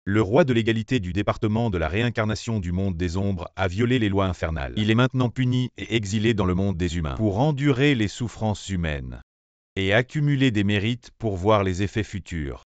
Le roi de l'égalité du département de la réincarnation du monde des ombres a violé les lois infernales. Il est maintenant puni et exilé dans le monde des humains pour endurer les souffrances humaines et accumuler des mérites pour voir les effets futurs.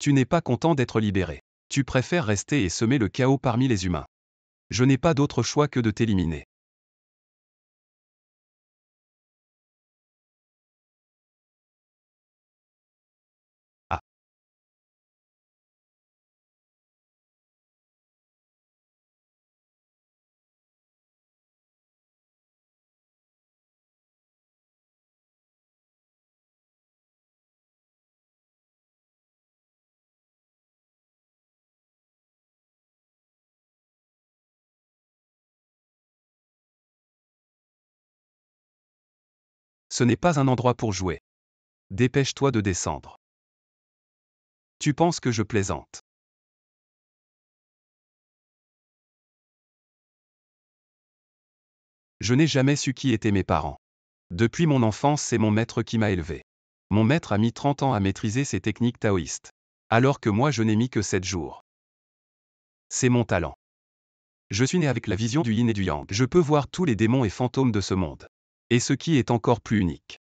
Tu n'es pas content d'être libéré. Tu préfères rester et semer le chaos parmi les humains. Je n'ai pas d'autre choix que de t'éliminer. Ah. Ce n'est pas un endroit pour jouer. Dépêche-toi de descendre. Tu penses que je plaisante? Je n'ai jamais su qui étaient mes parents. Depuis mon enfance, c'est mon maître qui m'a élevé. Mon maître a mis 30 ans à maîtriser ces techniques taoïstes. Alors que moi je n'ai mis que 7 jours. C'est mon talent. Je suis né avec la vision du yin et du yang. Je peux voir tous les démons et fantômes de ce monde. Et ce qui est encore plus unique,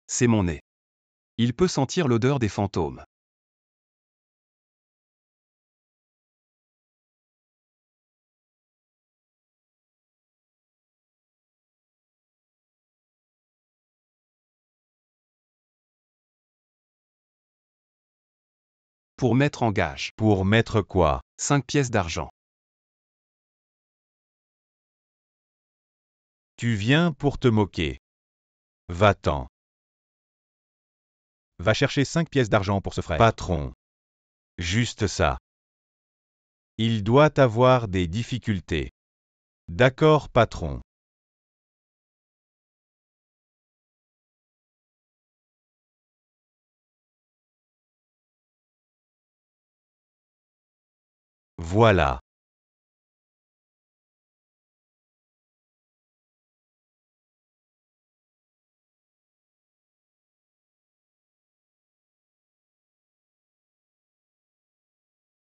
c'est mon nez. Il peut sentir l'odeur des fantômes. Pour mettre en gage. Pour mettre quoi? 5 pièces d'argent. Tu viens pour te moquer. Va-t'en. Va chercher 5 pièces d'argent pour ce frère. Patron. Juste ça. Il doit avoir des difficultés. D'accord, patron. Voilà.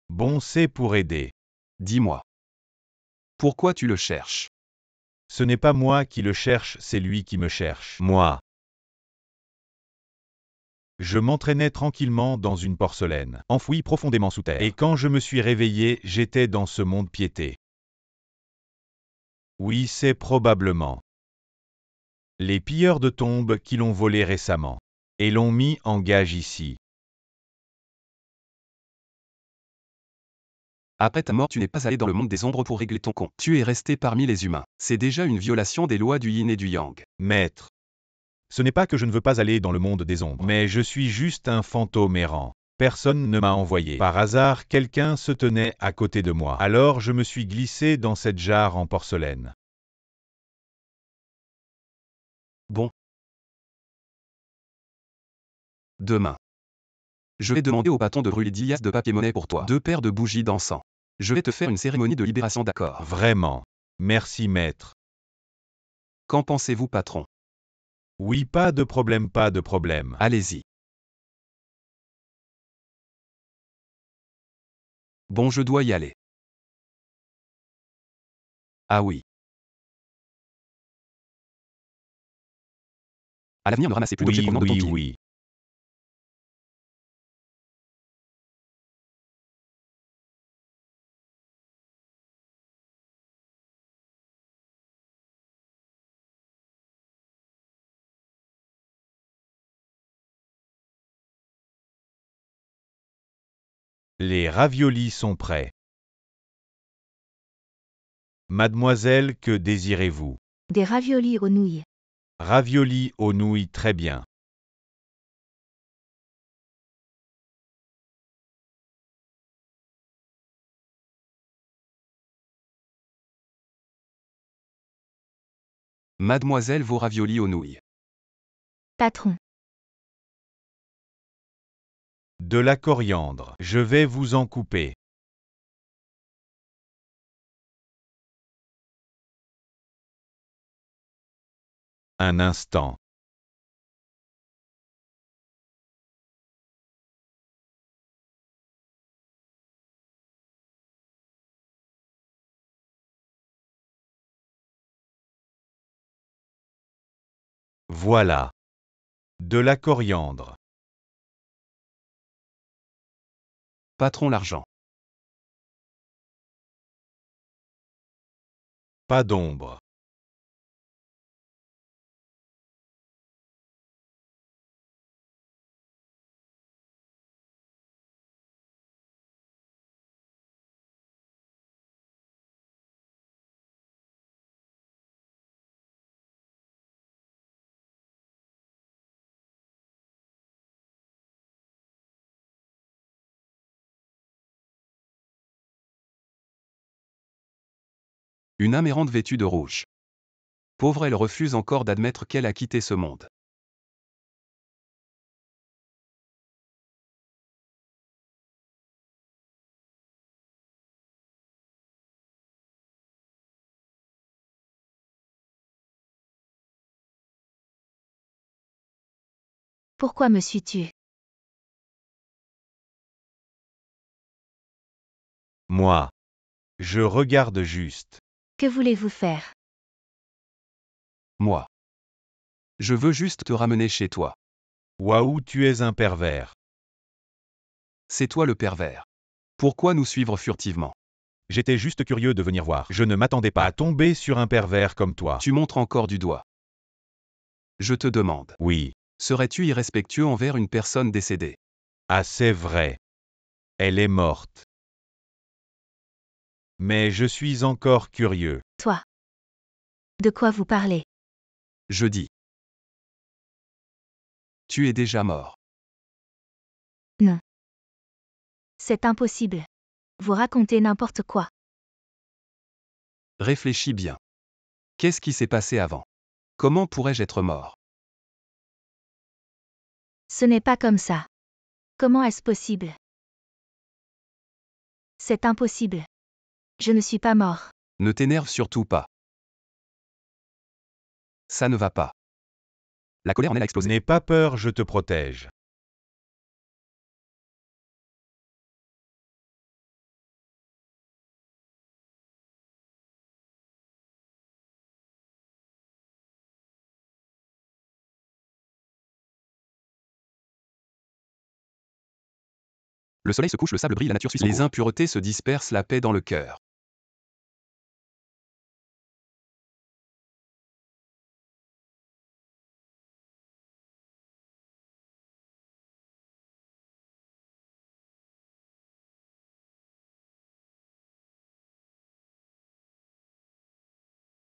Bon, c'est pour aider. Dis-moi. Pourquoi tu le cherches? Ce n'est pas moi qui le cherche, c'est lui qui me cherche. Moi. Je m'entraînais tranquillement dans une porcelaine, enfouie profondément sous terre. Et quand je me suis réveillé, j'étais dans ce monde piété. Oui, c'est probablement les pilleurs de tombes qui l'ont volé récemment et l'ont mis en gage ici. Après ta mort, tu n'es pas allé dans le monde des ombres pour régler ton compte. Tu es resté parmi les humains. C'est déjà une violation des lois du yin et du yang. Maître, ce n'est pas que je ne veux pas aller dans le monde des ombres, mais je suis juste un fantôme errant. Personne ne m'a envoyé. Par hasard, quelqu'un se tenait à côté de moi. Alors je me suis glissé dans cette jarre en porcelaine. Bon. Demain. Je vais demander au patron de brûler 10 liasses de papier-monnaie pour toi. 2 paires de bougies d'encens. Je vais te faire une cérémonie de libération, d'accord? Vraiment. Merci, maître. Qu'en pensez-vous, patron? Oui, pas de problème, pas de problème. Allez-y. Bon, je dois y aller. Ah oui. À l'avenir, ne ramassez plus d'objets Oui, provenant de ton oui, pied. oui. Les raviolis sont prêts. Mademoiselle, que désirez-vous? Des raviolis aux nouilles. Raviolis aux nouilles, très bien. Mademoiselle vos raviolis aux nouilles. Patron. De la coriandre. Je vais vous en couper. Un instant. Voilà. De la coriandre. Patron l'argent. Pas d'ombre. Une âme errante vêtue de rouge. Pauvre, elle refuse encore d'admettre qu'elle a quitté ce monde. Pourquoi me suis-tu? Moi. Je regarde juste. Que voulez-vous faire? Moi. Je veux juste te ramener chez toi. Waouh, tu es un pervers. C'est toi le pervers. Pourquoi nous suivre furtivement? J'étais juste curieux de venir voir. Je ne m'attendais pas à tomber sur un pervers comme toi. Tu montres encore du doigt. Je te demande. Oui. Serais-tu irrespectueux envers une personne décédée? Ah, c'est vrai. Elle est morte. Mais je suis encore curieux. Toi. De quoi vous parlez? Je dis. Tu es déjà mort. Non. C'est impossible. Vous racontez n'importe quoi. Réfléchis bien. Qu'est-ce qui s'est passé avant? Comment pourrais-je être mort? Ce n'est pas comme ça. Comment est-ce possible? C'est impossible. Je ne suis pas mort. Ne t'énerve surtout pas. Ça ne va pas. La colère en elle a explosé. N'aie pas peur, je te protège. Le soleil se couche, le sable brille, la nature suit son cours. Les impuretés se dispersent, la paix dans le cœur.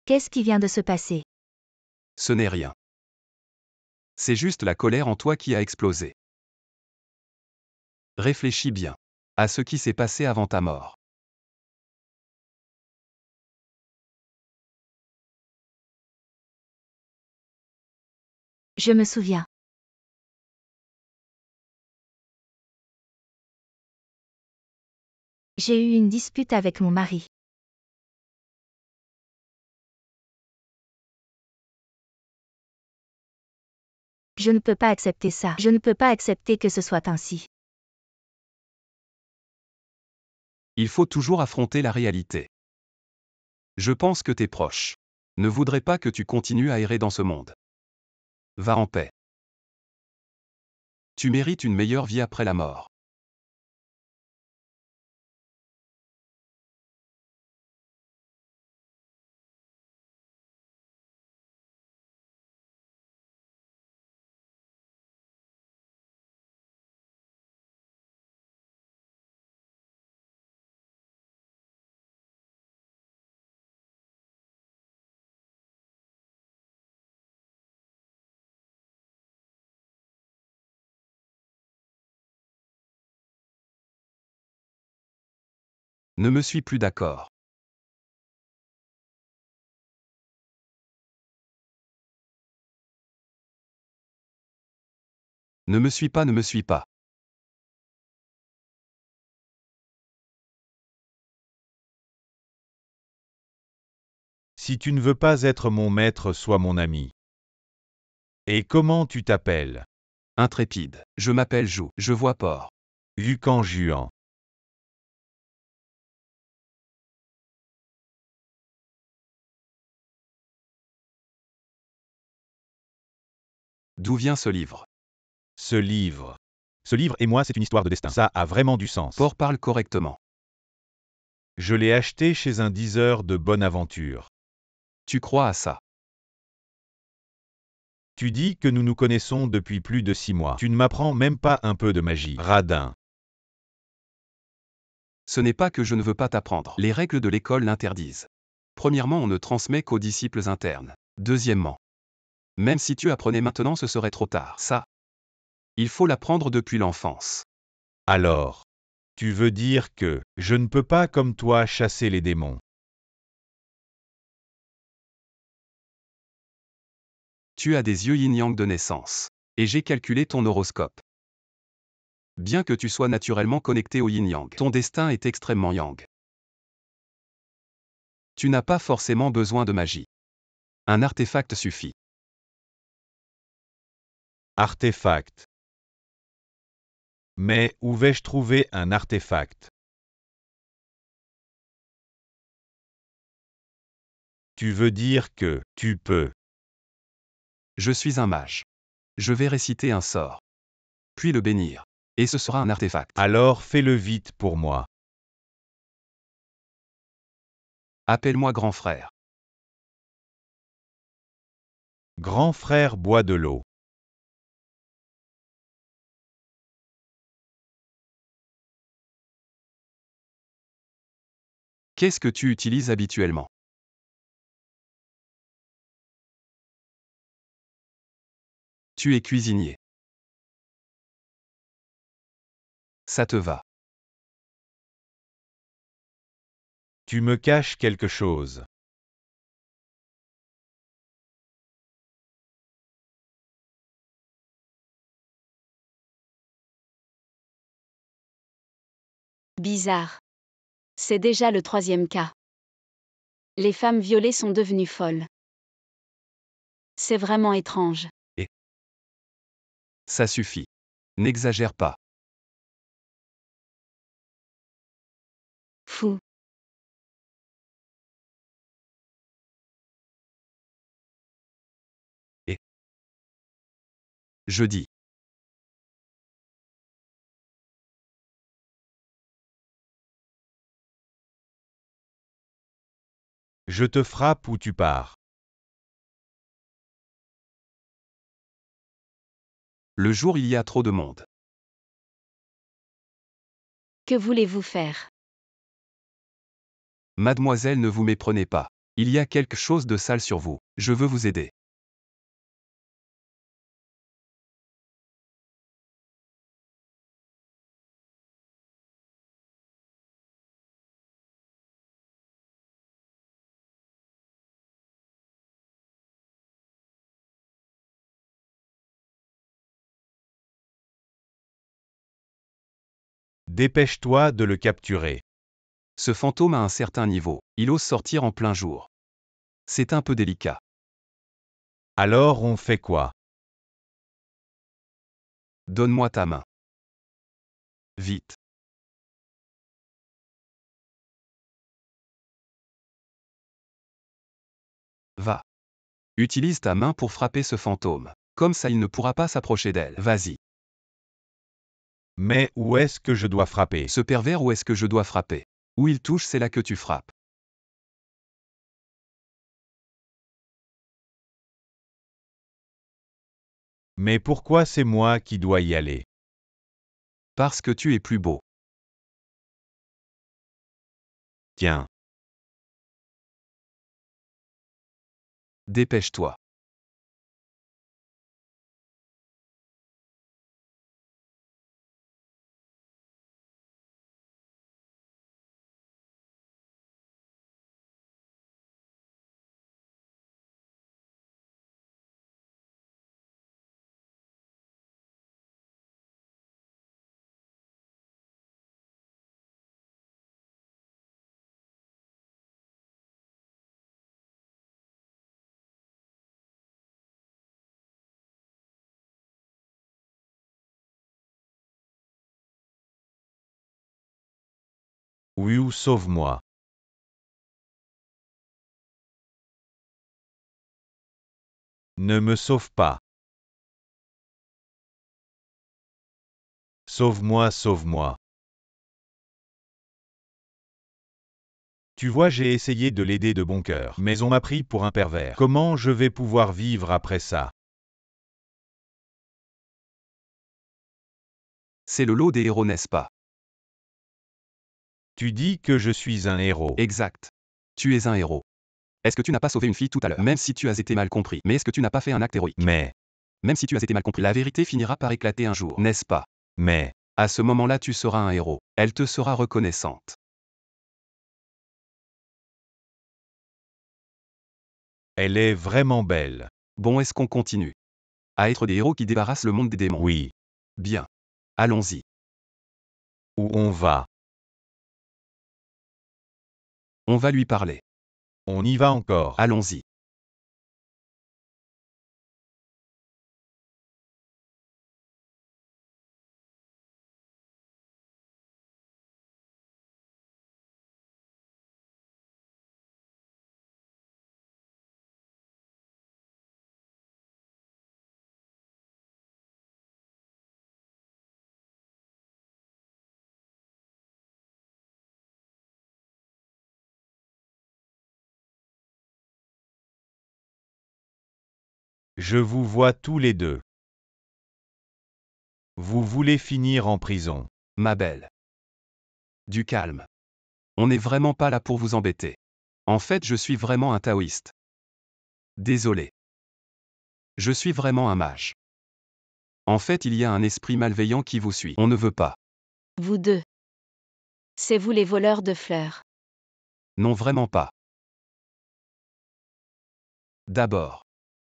Qu'est-ce qui vient de se passer? Ce n'est rien. C'est juste la colère en toi qui a explosé. Réfléchis bien à ce qui s'est passé avant ta mort. Je me souviens. J'ai eu une dispute avec mon mari. Je ne peux pas accepter ça. Je ne peux pas accepter que ce soit ainsi. Il faut toujours affronter la réalité. Je pense que tes proches ne voudraient pas que tu continues à errer dans ce monde. Va en paix. Tu mérites une meilleure vie après la mort. Ne me suis plus d'accord. Ne me suis pas, ne me suis pas. Si tu ne veux pas être mon maître, sois mon ami. Et comment tu t'appelles? Intrépide. Je m'appelle Jou. Je vois port. Yukan Juan. D'où vient ce livre? Ce livre. Ce livre et moi, c'est une histoire de destin. Ça a vraiment du sens. Port parle correctement. Je l'ai acheté chez un diseur de bonne aventure. Tu crois à ça? Tu dis que nous nous connaissons depuis plus de 6 mois. Tu ne m'apprends même pas un peu de magie. Radin. Ce n'est pas que je ne veux pas t'apprendre. Les règles de l'école l'interdisent. Premièrement, on ne transmet qu'aux disciples internes. Deuxièmement, même si tu apprenais maintenant, ce serait trop tard. Ça, il faut l'apprendre depuis l'enfance. Alors, tu veux dire que je ne peux pas comme toi chasser les démons. Tu as des yeux yin-yang de naissance. Et j'ai calculé ton horoscope. Bien que tu sois naturellement connecté au yin-yang, ton destin est extrêmement yang. Tu n'as pas forcément besoin de magie. Un artefact suffit. Artefact. Mais où vais-je trouver un artefact? Tu veux dire que tu peux. Je suis un mage. Je vais réciter un sort. Puis le bénir. Et ce sera un artefact. Alors fais-le vite pour moi. Appelle-moi grand frère. Grand frère boit de l'eau. Qu'est-ce que tu utilises habituellement? Tu es cuisinier. Ça te va. Tu me caches quelque chose. Bizarre. C'est déjà le 3e cas. Les femmes violées sont devenues folles. C'est vraiment étrange. Ça suffit. N'exagère pas. Fou. Je dis. Je te frappe ou tu pars. Le jour il y a trop de monde. Que voulez-vous faire? Mademoiselle, ne vous méprenez pas. Il y a quelque chose de sale sur vous. Je veux vous aider. Dépêche-toi de le capturer. Ce fantôme a un certain niveau. Il ose sortir en plein jour. C'est un peu délicat. Alors on fait quoi? Donne-moi ta main. Vite. Va. Utilise ta main pour frapper ce fantôme. Comme ça il ne pourra pas s'approcher d'elle. Vas-y. Mais où est-ce que je dois frapper? Ce pervers, où est-ce que je dois frapper? Où il touche, c'est là que tu frappes. Mais pourquoi c'est moi qui dois y aller? Parce que tu es plus beau. Tiens. Dépêche-toi. Oui ou sauve-moi. Ne me sauve pas. Sauve-moi, sauve-moi. Tu vois, j'ai essayé de l'aider de bon cœur, mais on m'a pris pour un pervers. Comment je vais pouvoir vivre après ça? C'est le lot des héros, n'est-ce pas? Tu dis que je suis un héros. Exact. Tu es un héros. Est-ce que tu n'as pas sauvé une fille tout à l'heure? Même si tu as été mal compris. Mais est-ce que tu n'as pas fait un acte héroïque? Mais, Même si tu as été mal compris, la vérité finira par éclater un jour, n'est-ce pas? mais, À ce moment-là, tu seras un héros. Elle te sera reconnaissante. elle est vraiment belle. Bon, est-ce qu'on continue à être des héros qui débarrassent le monde des démons? Oui. Bien. Allons-y. Où on va? On va lui parler. On y va encore. Allons-y. Je vous vois tous les deux. Vous voulez finir en prison. Ma belle. Du calme. On n'est vraiment pas là pour vous embêter. En fait, je suis vraiment un taoïste. Désolé. Je suis vraiment un mage. En fait, il y a un esprit malveillant qui vous suit. On ne veut pas. Vous deux. C'est vous les voleurs de fleurs. Non, vraiment pas. D'abord.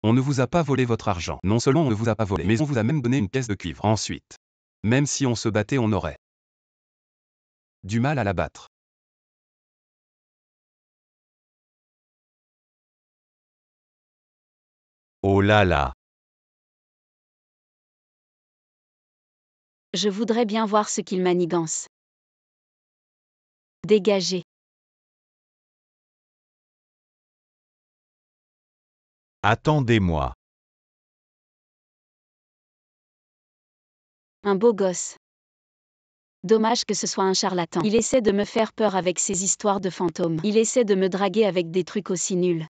On ne vous a pas volé votre argent. Non seulement on ne vous a pas volé, mais on vous a même donné une pièce de cuivre. Ensuite. Même si on se battait, on aurait du mal à la battre. Oh là là. Je voudrais bien voir ce qu'il manigance. Dégagez. Attendez-moi. Un beau gosse. Dommage que ce soit un charlatan. Il essaie de me faire peur avec ses histoires de fantômes. Il essaie de me draguer avec des trucs aussi nuls.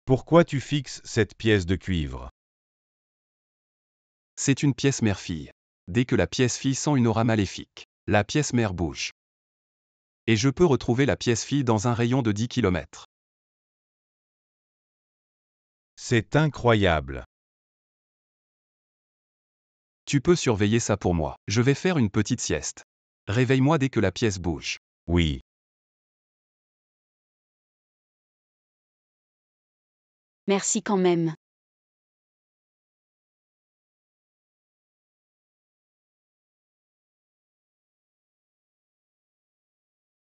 Pourquoi tu fixes cette pièce de cuivre? C'est une pièce mère-fille. Dès que la pièce fille sent une aura maléfique, la pièce mère bouge. Et je peux retrouver la pièce fille dans un rayon de 10 km. C'est incroyable. Tu peux surveiller ça pour moi. Je vais faire une petite sieste. Réveille-moi dès que la pièce bouge. Oui. Merci quand même.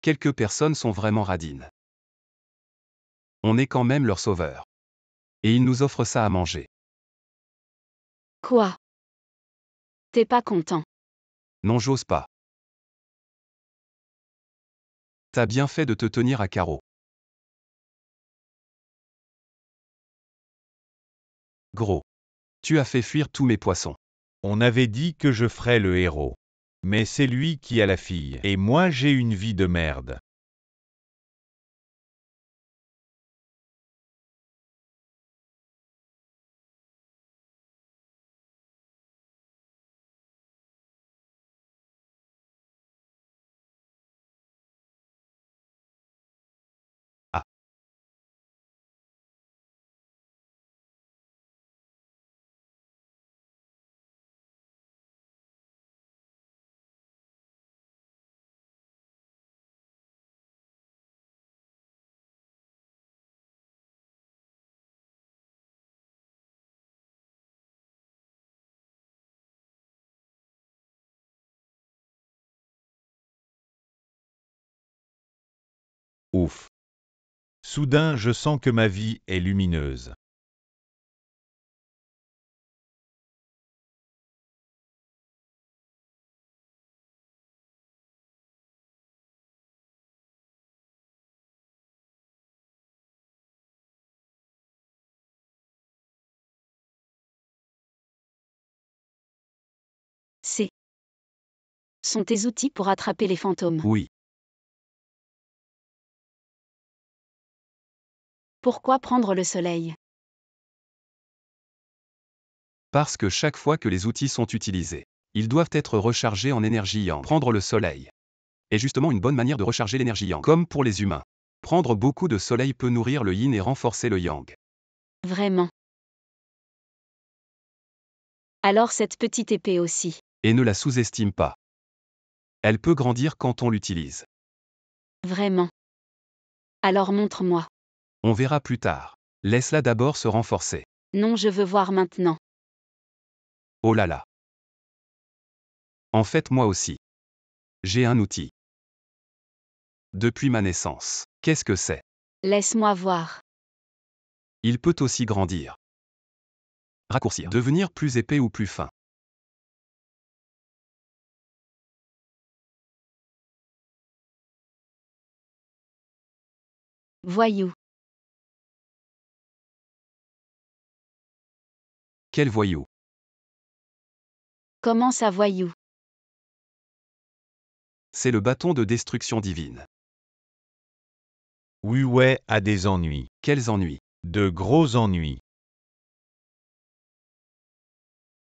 Quelques personnes sont vraiment radines. On est quand même leur sauveur. Et ils nous offrent ça à manger. Quoi? T'es pas content? Non, j'ose pas. T'as bien fait de te tenir à carreau. Gros. Tu as fait fuir tous mes poissons. On avait dit que je ferais le héros. Mais c'est lui qui a la fille. Et moi j'ai une vie de merde. Ah. Ouf. Soudain, je sens que ma vie est lumineuse. C'est sont tes outils pour attraper les fantômes. Oui. Pourquoi prendre le soleil? Parce que chaque fois que les outils sont utilisés, ils doivent être rechargés en énergie yang. Prendre le soleil est justement une bonne manière de recharger l'énergie yang. Comme pour les humains. Prendre beaucoup de soleil peut nourrir le yin et renforcer le yang. Vraiment. Alors cette petite épée aussi. Et ne la sous-estime pas. Elle peut grandir quand on l'utilise. Vraiment. Alors montre-moi. On verra plus tard. Laisse-la d'abord se renforcer. Non, je veux voir maintenant. Oh là là. En fait, moi aussi. J'ai un outil. Depuis ma naissance. Qu'est-ce que c'est? Laisse-moi voir. Il peut aussi grandir. Raccourcir. Devenir plus épais ou plus fin. Voyou. Quel voyou? Comment ça, voyou? C'est le bâton de destruction divine. Huawei a des ennuis. Quels ennuis? De gros ennuis.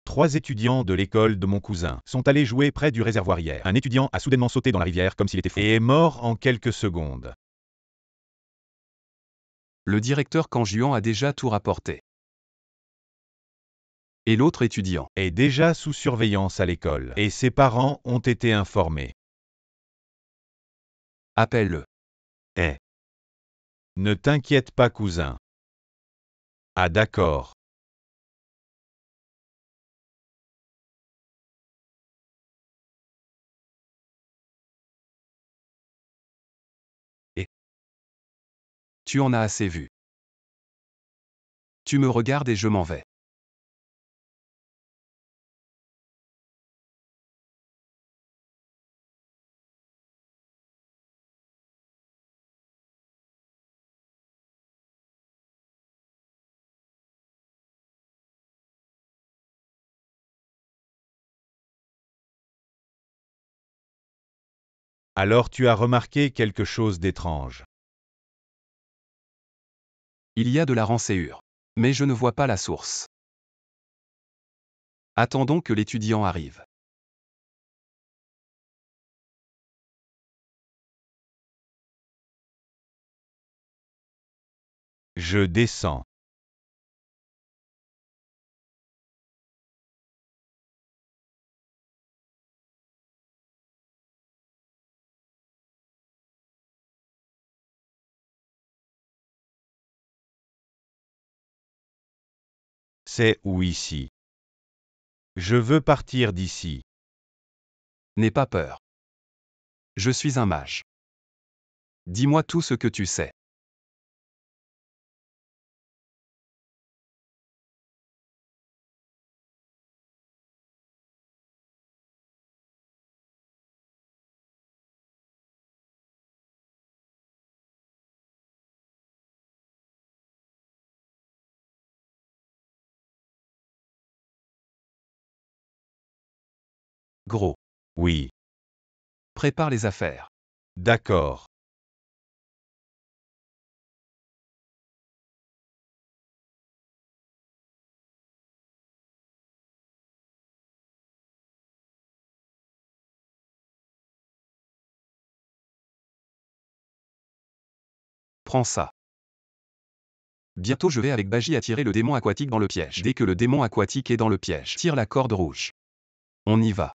3 étudiants de l'école de mon cousin sont allés jouer près du réservoir hier. Un étudiant a soudainement sauté dans la rivière comme s'il était fou et est mort en quelques secondes. Le directeur Kanjuan a déjà tout rapporté. Et l'autre étudiant Est déjà sous surveillance à l'école et ses parents ont été informés. Appelle-le. Ne t'inquiète pas, cousin. Ah d'accord. Tu en as assez vu. Tu me regardes et je m'en vais. Alors tu as remarqué quelque chose d'étrange. Il y a de la renséhure. Mais je ne vois pas la source. Attendons que l'étudiant arrive. Je descends. C'est où ici? Je veux partir d'ici. N'aie pas peur. Je suis un mage. Dis-moi tout ce que tu sais. Gros. Oui. Prépare les affaires. D'accord. Prends ça. Bientôt je vais avec Baji attirer le démon aquatique dans le piège. Dès que le démon aquatique est dans le piège, tire la corde rouge. On y va.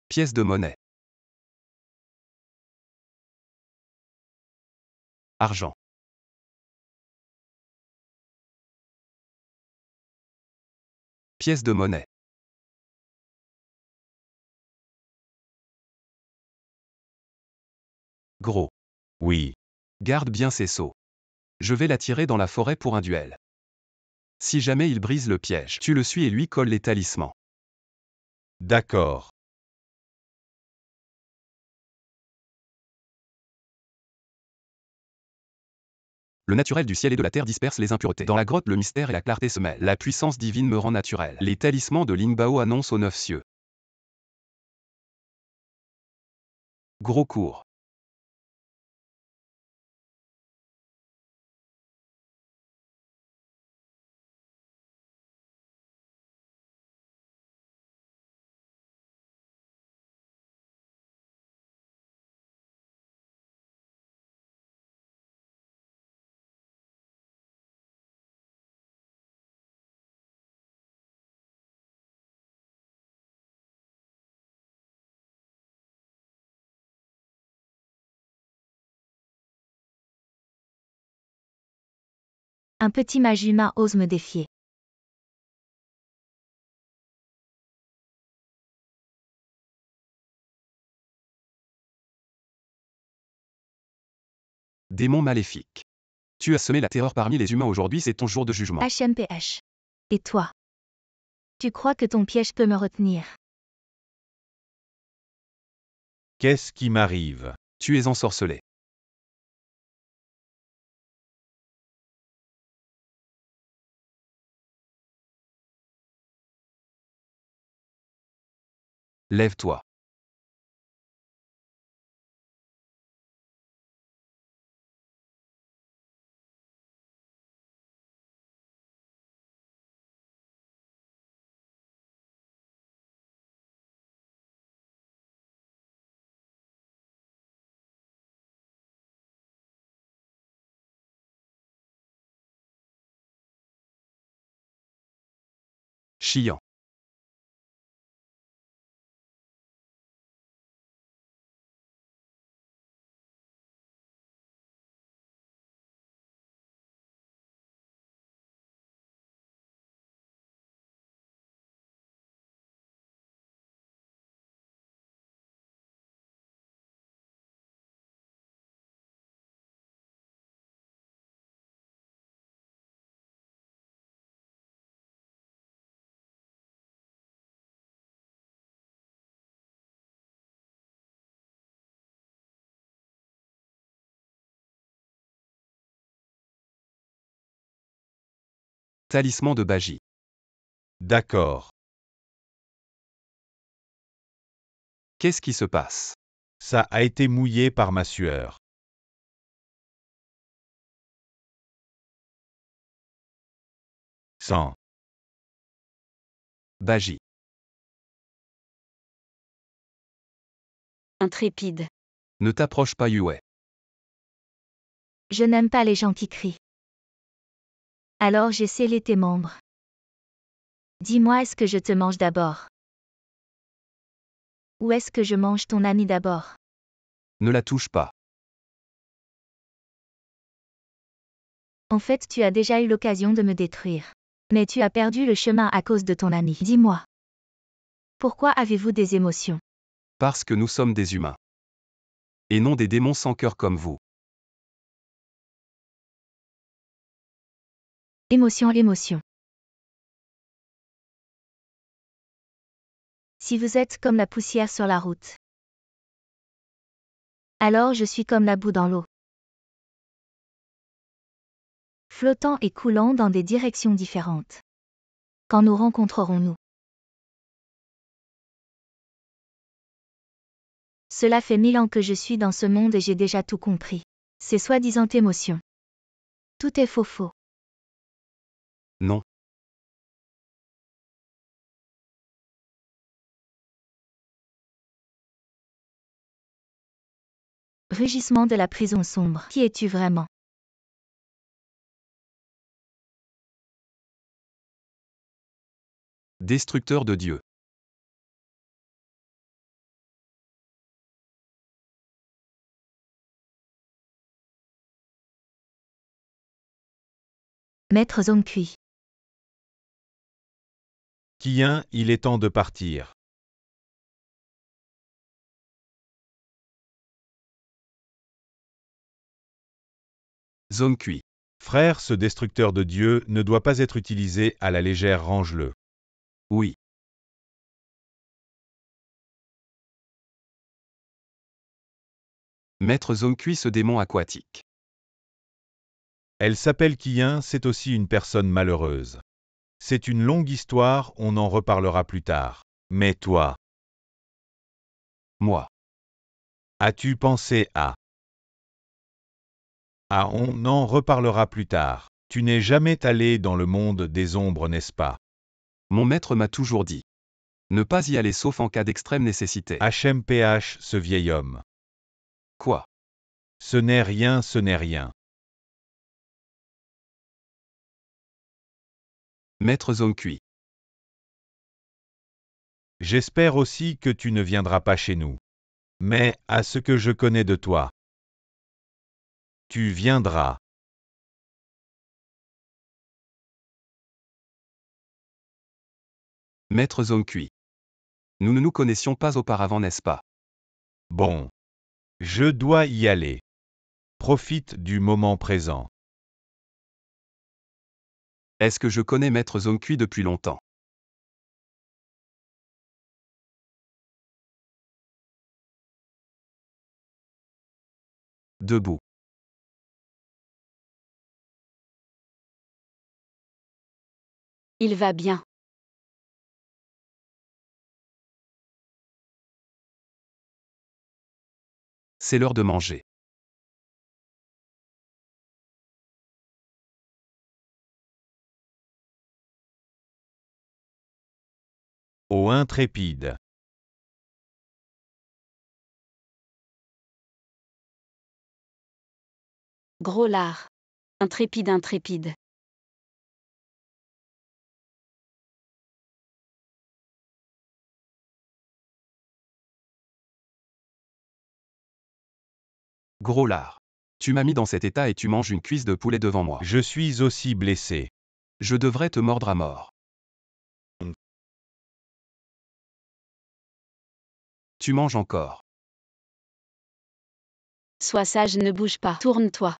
Pièce de monnaie. Argent. Pièce de monnaie. Gros. Oui. Garde bien ses sauts. Je vais l'attirer dans la forêt pour un duel. Si jamais il brise le piège, tu le suis et lui colle les talismans. D'accord. Le naturel du ciel et de la terre disperse les impuretés. Dans la grotte, le mystère et la clarté se mêlent. La puissance divine me rend naturel. Les talismans de Lingbao annoncent aux 9 cieux. Gros cours. Un petit mage humain ose me défier. Démon maléfique. Tu as semé la terreur parmi les humains aujourd'hui, c'est ton jour de jugement. HMPH. Et toi? Tu crois que ton piège peut me retenir? Qu'est-ce qui m'arrive? Tu es ensorcelé. Lève-toi. Chiant. Talisman de Bagi. D'accord. Qu'est-ce qui se passe? Ça a été mouillé par ma sueur. Sang. Bagi. Intrépide. Ne t'approche pas Yue. Je n'aime pas les gens qui crient. Alors j'ai scellé tes membres. Dis-moi, est-ce que je te mange d'abord? Ou est-ce que je mange ton ami d'abord? Ne la touche pas. En fait, tu as déjà eu l'occasion de me détruire. Mais tu as perdu le chemin à cause de ton ami. Dis-moi. Pourquoi avez-vous des émotions? Parce que nous sommes des humains. Et non des démons sans cœur comme vous. Émotion. Si vous êtes comme la poussière sur la route, alors je suis comme la boue dans l'eau. Flottant et coulant dans des directions différentes. Quand nous rencontrerons-nous? Cela fait 1000 ans que je suis dans ce monde et j'ai déjà tout compris. Ces soi-disant émotions. Tout est faux. Non. Rugissement de la prison sombre. Qui es-tu vraiment? Destructeur de Dieu. Maître Zongkui. Kien, il est temps de partir. Zongkui. Frère, ce destructeur de Dieu ne doit pas être utilisé à la légère, range-le. Oui. Maître Zongkui, ce démon aquatique. Elle s'appelle Kiyin, c'est aussi une personne malheureuse. C'est une longue histoire, on en reparlera plus tard. Mais toi, Moi. as-tu pensé à... Ah, on en reparlera plus tard. Tu n'es jamais allé dans le monde des ombres, n'est-ce pas? Mon maître m'a toujours dit. Ne pas y aller sauf en cas d'extrême nécessité. HMPH, ce vieil homme. Quoi? Ce n'est rien, ce n'est rien. Maître Zongkui. J'espère aussi que tu ne viendras pas chez nous. Mais, à ce que je connais de toi, tu viendras. Maître Zongkui. Nous ne nous connaissions pas auparavant, n'est-ce pas? Bon. Je dois y aller. Profite du moment présent. Est-ce que je connais Maître Zongkui depuis longtemps? Debout. Il va bien. C'est l'heure de manger. Ô intrépide. Gros lard. Intrépide, intrépide. Gros lard. Tu m'as mis dans cet état et tu manges une cuisse de poulet devant moi. Je suis aussi blessé. Je devrais te mordre à mort. Tu manges encore. Sois sage, ne bouge pas. Tourne-toi.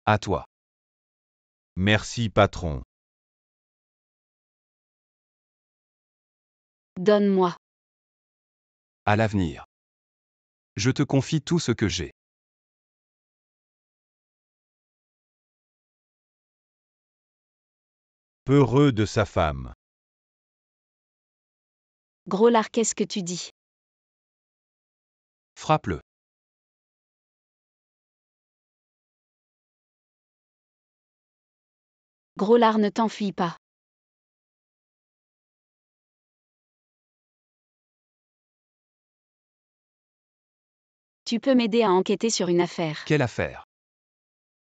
À toi. Merci patron. Donne-moi. À l'avenir. Je te confie tout ce que j'ai. Peureux de sa femme. Gros lard, qu'est-ce que tu dis? Frappe-le. Gros lard, ne t'enfuis pas. Tu peux m'aider à enquêter sur une affaire. Quelle affaire?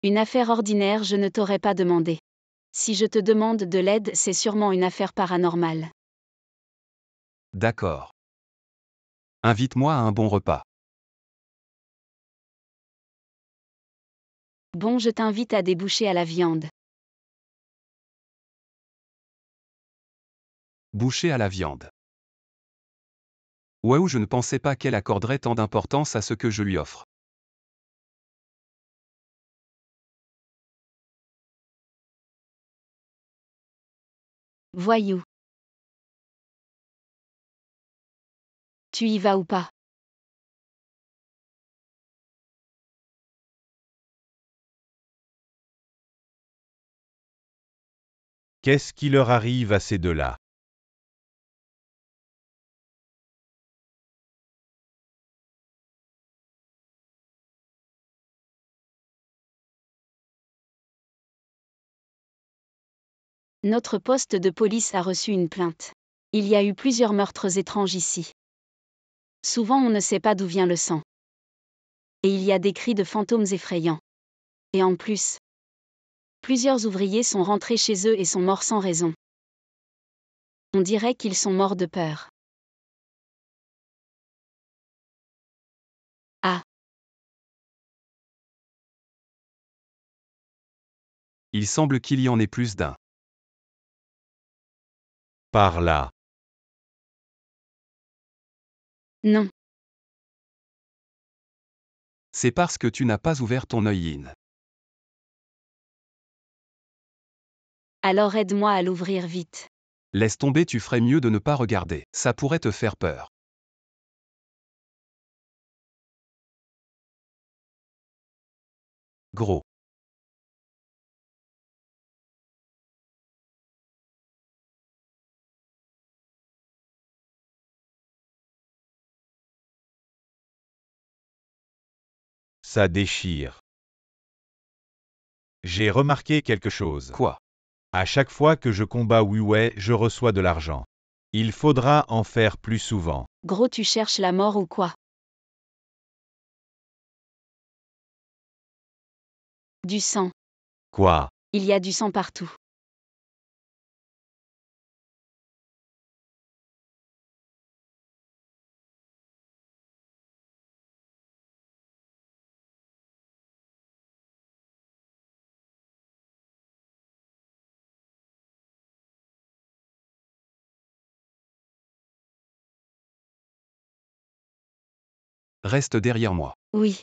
Une affaire ordinaire, je ne t'aurais pas demandé. Si je te demande de l'aide, c'est sûrement une affaire paranormale. D'accord. Invite-moi à un bon repas. Bon, je t'invite à déboucher à la viande. Boucher à la viande. Waouh, je ne pensais pas qu'elle accorderait tant d'importance à ce que je lui offre. Voyou. Tu y vas ou pas? Qu'est-ce qui leur arrive à ces deux-là? Notre poste de police a reçu une plainte. Il y a eu plusieurs meurtres étranges ici. Souvent on ne sait pas d'où vient le sang. Et il y a des cris de fantômes effrayants. Et en plus, plusieurs ouvriers sont rentrés chez eux et sont morts sans raison. On dirait qu'ils sont morts de peur. Ah. Il semble qu'il y en ait plus d'un. Par là. Non. C'est parce que tu n'as pas ouvert ton œil in. Alors aide-moi à l'ouvrir vite. Laisse tomber, tu ferais mieux de ne pas regarder, ça pourrait te faire peur. Gros. Ça déchire. J'ai remarqué quelque chose. Quoi? À chaque fois que je combats Wu Wei, je reçois de l'argent. Il faudra en faire plus souvent. Gros, tu cherches la mort ou quoi? Du sang. Quoi? Il y a du sang partout. Reste derrière moi. Oui.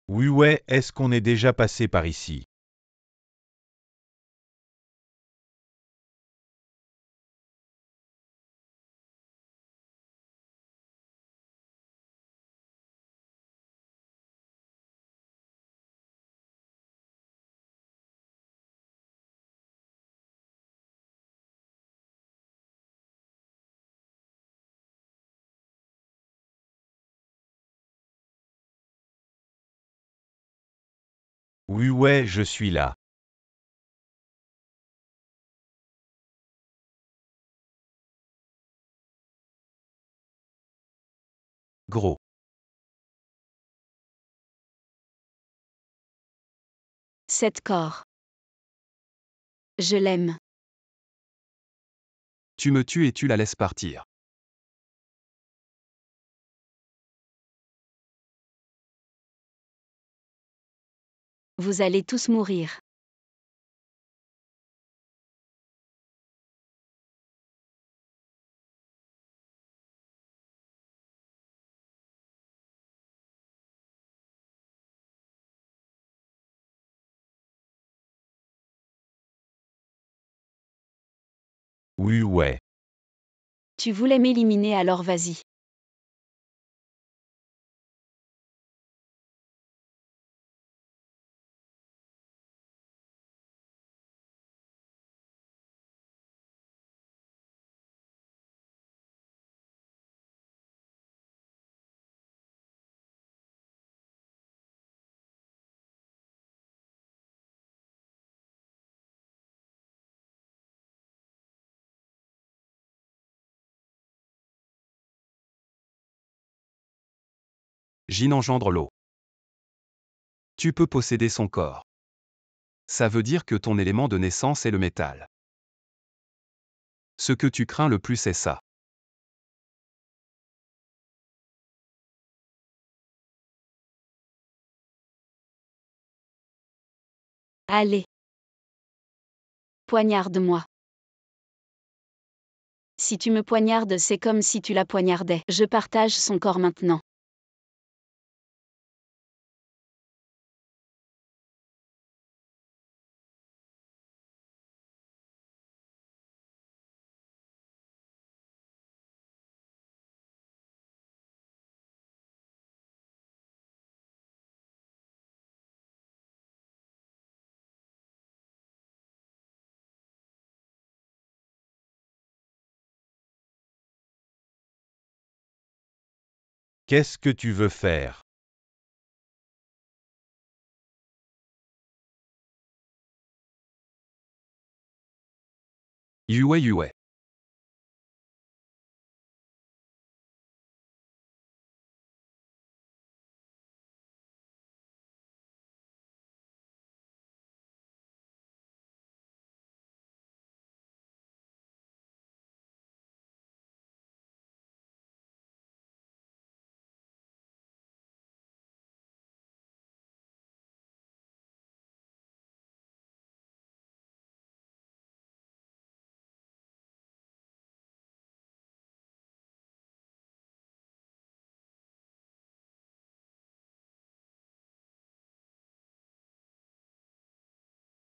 Wu Wei, est-ce qu'on est déjà passé par ici? Wu Wei, je suis là. Gros. Sept corps. Je l'aime. Tu me tues et tu la laisses partir. Vous allez tous mourir. Wu Wei. Tu voulais m'éliminer, alors vas-y. Jin engendre l'eau. Tu peux posséder son corps. Ça veut dire que ton élément de naissance est le métal. Ce que tu crains le plus est ça. Allez. Poignarde-moi. Si tu me poignardes, c'est comme si tu la poignardais. Je partage son corps maintenant. Qu'est-ce que tu veux faire? Yue Yue.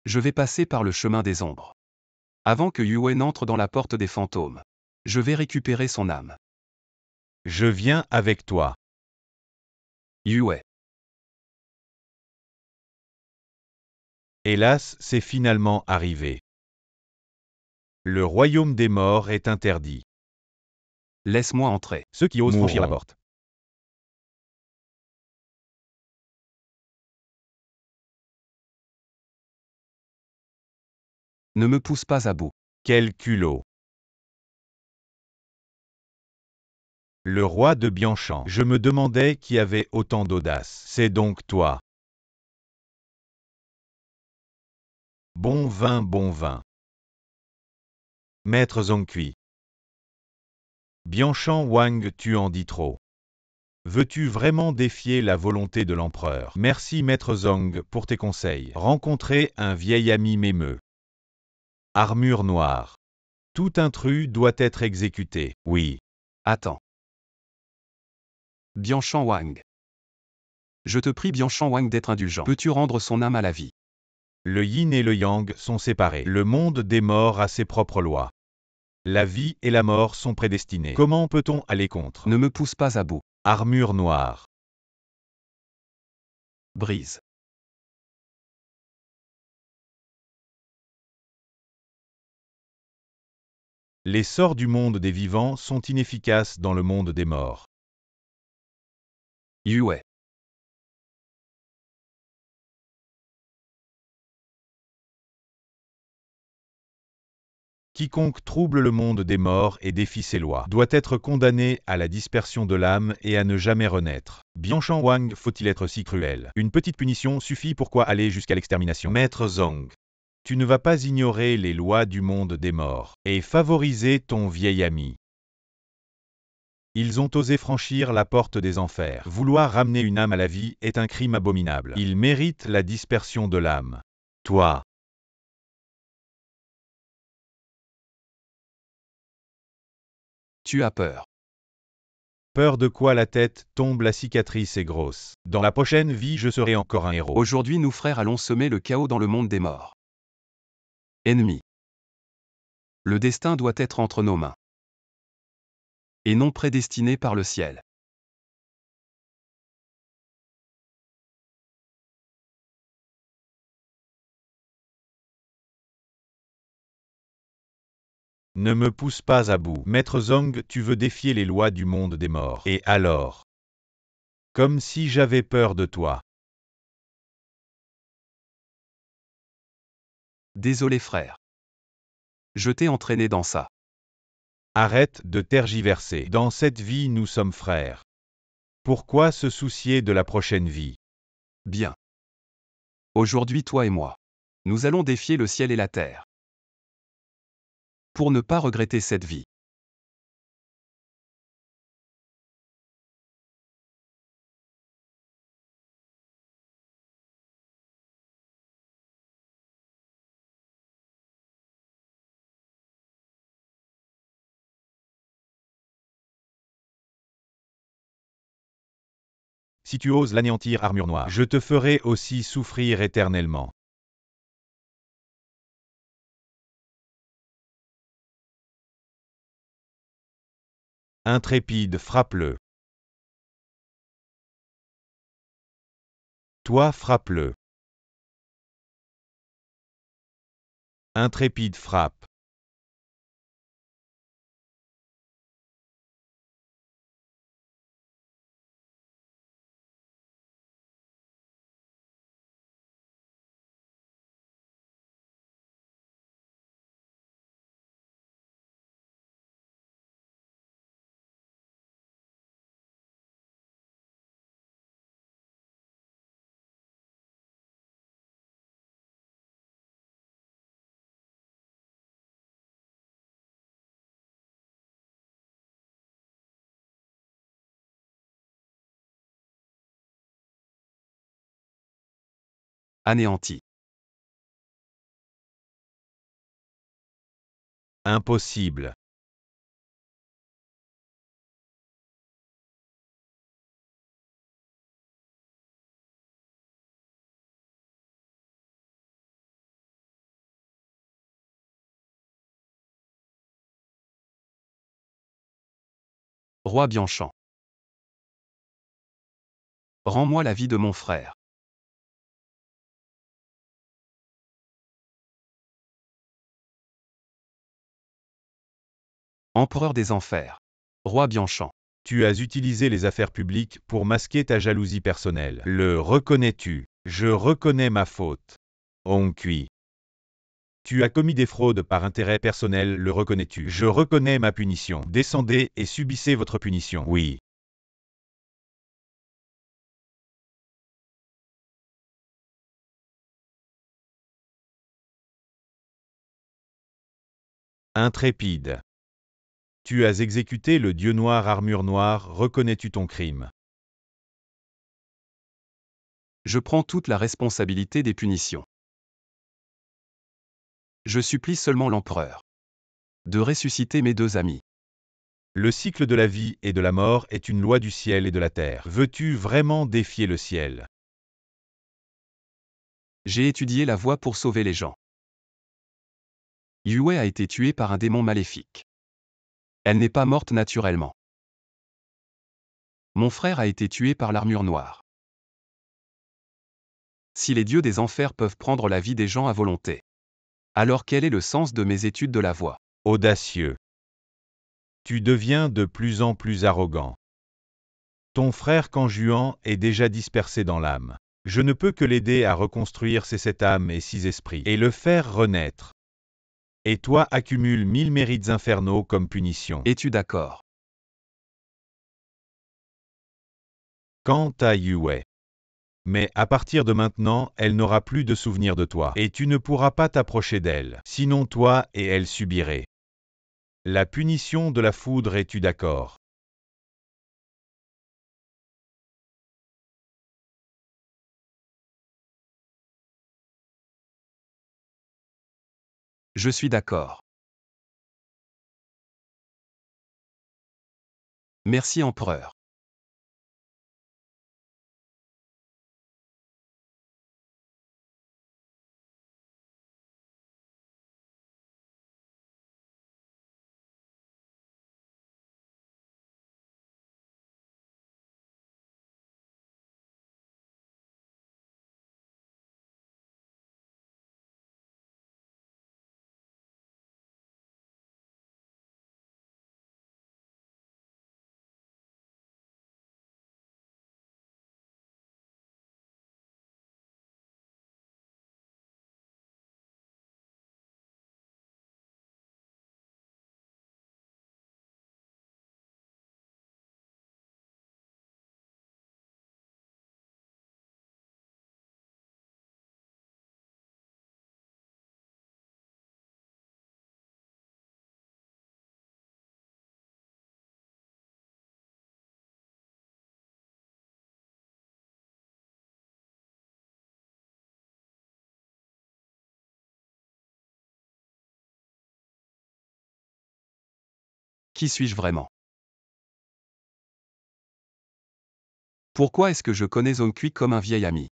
Je vais passer par le chemin des ombres. Avant que Yue n'entre dans la porte des fantômes. Je vais récupérer son âme. Je viens avec toi. Yue. Hélas, c'est finalement arrivé. Le royaume des morts est interdit. Laisse-moi entrer. Ceux qui osent franchir la Mourront. porte. Ne me pousse pas à bout. Quel culot. Le roi de Bianchamp. Je me demandais qui avait autant d'audace. C'est donc toi. Bon vin, bon vin. Maître Zongqui. Bianchamp Wang, tu en dis trop. Veux-tu vraiment défier la volonté de l'empereur? Merci Maître Zong pour tes conseils. Rencontrer un vieil ami m'émeut. Armure noire. Tout intrus doit être exécuté. Oui. Attends. Bianchamp Wang. Je te prie Bianchamp Wang d'être indulgent. Peux-tu rendre son âme à la vie? Le yin et le yang sont séparés. Le monde des morts a ses propres lois. La vie et la mort sont prédestinées. Comment peut-on aller contre? Ne me pousse pas à bout. Armure noire. Brise. Les sorts du monde des vivants sont inefficaces dans le monde des morts. Yue. Quiconque trouble le monde des morts et défie ses lois doit être condamné à la dispersion de l'âme et à ne jamais renaître. Bianchamp Wang, faut-il être si cruel? Une petite punition suffit, pourquoi aller jusqu'à l'extermination? Maître Zong, tu ne vas pas ignorer les lois du monde des morts et favoriser ton vieil ami. Ils ont osé franchir la porte des enfers. Vouloir ramener une âme à la vie est un crime abominable. Ils méritent la dispersion de l'âme. Toi. Tu as peur. Peur de quoi? La tête tombe, la cicatrice est grosse. Dans la prochaine vie, je serai encore un héros. Aujourd'hui nous frères allons semer le chaos dans le monde des morts. Ennemi. Le destin doit être entre nos mains. Et non prédestiné par le ciel. Ne me pousse pas à bout. Maître Zong, tu veux défier les lois du monde des morts. Et alors? Comme si j'avais peur de toi. Désolé frère. Je t'ai entraîné dans ça. Arrête de tergiverser. Dans cette vie, nous sommes frères. Pourquoi se soucier de la prochaine vie? Bien. Aujourd'hui toi et moi. Nous allons défier le ciel et la terre. Pour ne pas regretter cette vie. Si tu oses l'anéantir, armure noire, je te ferai aussi souffrir éternellement. Intrépide, frappe-le. Toi, frappe-le. Intrépide, frappe. Anéanti. Impossible. Roi Bianchant. Rends-moi la vie de mon frère. Empereur des enfers. Roi Bianchant. Tu as utilisé les affaires publiques pour masquer ta jalousie personnelle. Le reconnais-tu? Je reconnais ma faute. Onkui. Tu as commis des fraudes par intérêt personnel, le reconnais-tu? Je reconnais ma punition. Descendez et subissez votre punition. Oui. Intrépide. Tu as exécuté le dieu noir armure noire, reconnais-tu ton crime? Je prends toute la responsabilité des punitions. Je supplie seulement l'empereur de ressusciter mes deux amis. Le cycle de la vie et de la mort est une loi du ciel et de la terre. Veux-tu vraiment défier le ciel? J'ai étudié la voie pour sauver les gens. Yue a été tuée par un démon maléfique. Elle n'est pas morte naturellement. Mon frère a été tué par l'armure noire. Si les dieux des enfers peuvent prendre la vie des gens à volonté, alors quel est le sens de mes études de la voie? Audacieux. Tu deviens de plus en plus arrogant. Ton frère Kanjuan est déjà dispersé dans l'âme. Je ne peux que l'aider à reconstruire ces 7 âmes et 6 esprits, et le faire renaître. Et toi accumule 1000 mérites infernaux comme punition. Es-tu d'accord? Quant à Yue. Mais à partir de maintenant, elle n'aura plus de souvenir de toi, et tu ne pourras pas t'approcher d'elle, sinon toi et elle subiraient la punition de la foudre, es-tu d'accord? Je suis d'accord. Merci empereur. Qui suis-je vraiment? Pourquoi est-ce que je connais Zhong Kui comme un vieil ami?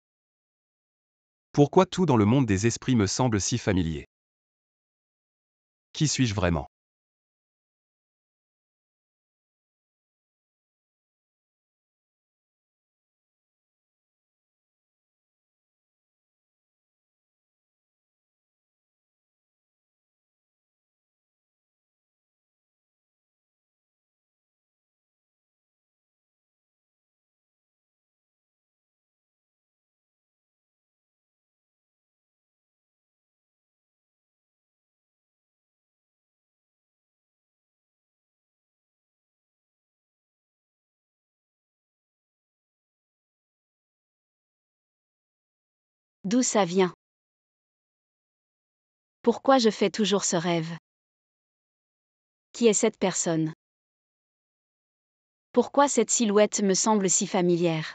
Pourquoi tout dans le monde des esprits me semble si familier? Qui suis-je vraiment? D'où ça vient? Pourquoi je fais toujours ce rêve? Qui est cette personne? Pourquoi cette silhouette me semble si familière?